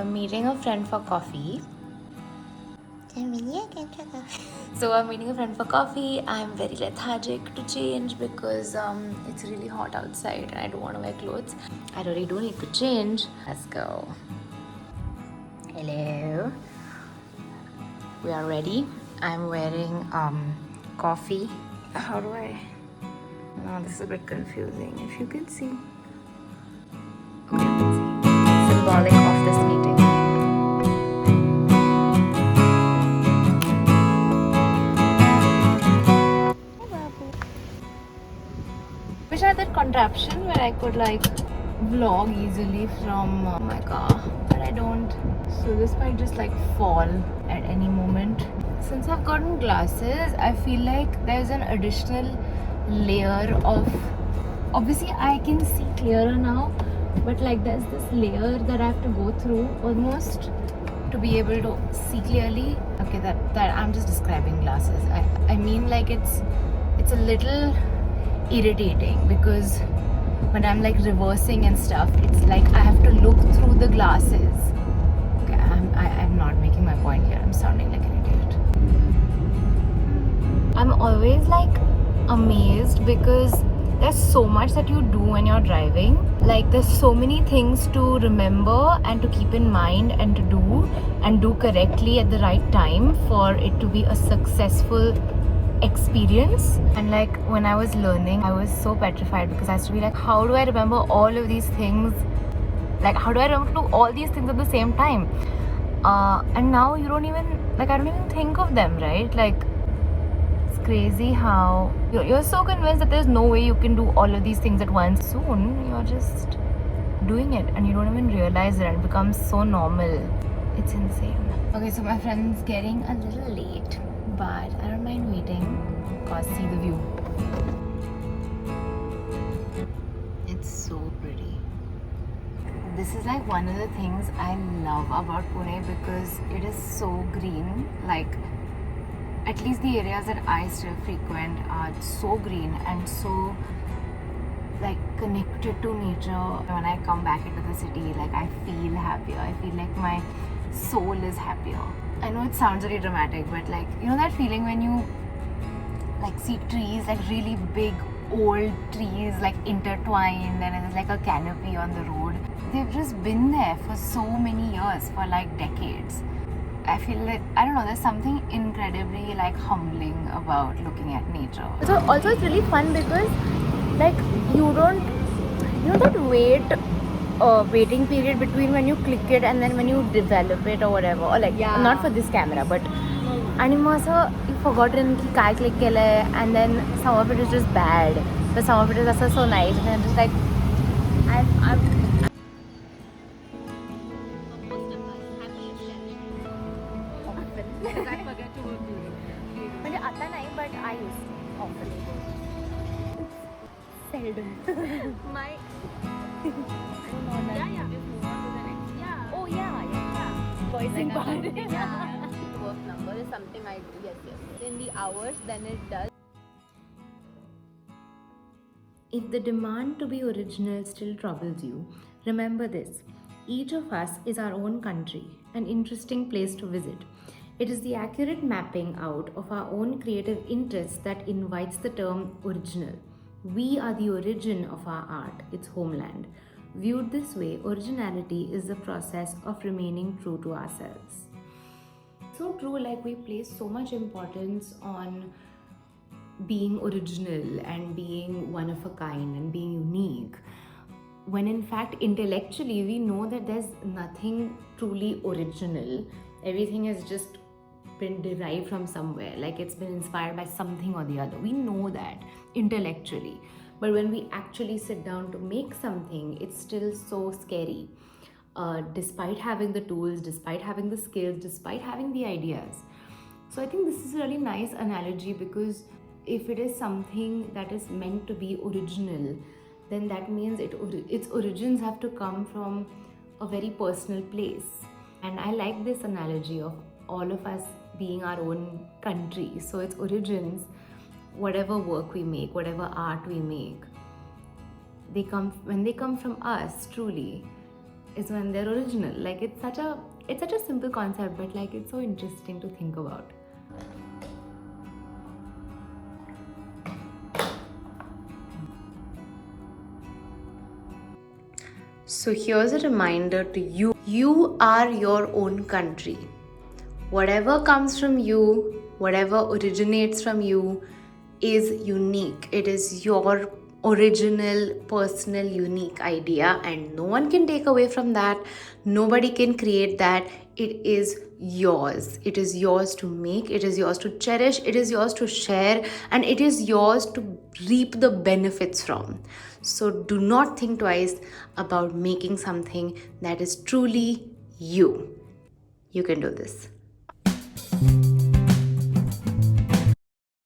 I'm meeting a friend for coffee. So I'm meeting a friend for coffee. I'm very lethargic to change because it's really hot outside and I don't want to wear clothes. I really do need to change. Let's go. Hello. We are ready. I'm wearing coffee. How do I? No, this is a bit confusing. If you can see. Okay, you can see. Symbolic of this meeting. Wish I had that contraption where I could like vlog easily from my car, but I don't. So this might just like fall at any moment. Since I've gotten glasses, I feel like there's an additional layer of. Obviously, I can see clearer now, but like there's this layer that I have to go through almost to be able to see clearly. Okay, that I'm just describing glasses. I mean like it's a little irritating because when I'm like reversing and stuff, it's like I have to look through the glasses. Okay, I'm not making my point here. I'm sounding like an idiot. I'm always like amazed because there's so much that you do when you're driving. Like there's so many things to remember and to keep in mind and to do correctly at the right time for it to be a successful experience. And like when I was learning, I was so petrified because I used to be like, how do I remember all of these things? Like how do I remember to do all these things at the same time? And now you don't even like, I don't even think of them, right? Like it's crazy how you're so convinced that there's no way you can do all of these things at once. Soon you're just doing it and you don't even realize it and it becomes so normal. It's insane. Okay, so my friend's getting a little late, but I don't mind waiting because see the view. It's so pretty. This is like one of the things I love about Pune because it is so green. Like at least the areas that I still frequent are so green and so like connected to nature. When I come back into the city, like I feel happier. I feel like my soul is happier. I know it sounds very dramatic, but like you know that feeling when you like see trees, like really big old trees like intertwined and there's like a canopy on the road. They've just been there for so many years, for like decades. I feel like, I don't know, there's something incredibly like humbling about looking at nature. So also it's really fun because like you don't that waiting period between when you click it and then when you develop it or whatever, or like not for this camera but आणि मग असं you forgotten की काय click केलंय and then some of it is just bad but some of it is also so nice and I'm just like I'm म्हणजे आता नाही but I used to often. Seldom. My voicing part. Work number is something I do. Yes. In the hours, then it does. If the demand to be original still troubles you, remember this. Each of us is our own country, an interesting place to visit. It is the accurate mapping out of our own creative interests that invites the term original. We are the origin of our art, its homeland. Viewed this way, originality is the process of remaining true to ourselves. So true, like we place so much importance on being original and being one of a kind and being unique, when in fact intellectually we know that there's nothing truly original. Everything has just been derived from somewhere, like it's been inspired by something or the other. We know that intellectually, but when we actually sit down to make something, it's still so scary. Despite having the tools, despite having the skills, despite having the ideas. So I think this is a really nice analogy because if it is something that is meant to be original, then that means its origins have to come from a very personal place. And I like this analogy of all of us being our own country. So its origins, whatever work we make, whatever art we make, when they come from us truly, is when they're original. Like it's such a simple concept, but like it's so interesting to think about. So here's a reminder to you. You are your own country. Whatever comes from you, whatever originates from you is unique. It is your original, personal, unique idea, and no one can take away from that. Nobody can create that. It is yours. It is yours to make, it is yours to cherish, it is yours to share, and it is yours to reap the benefits from. So do not think twice about making something that is truly you. You can do this.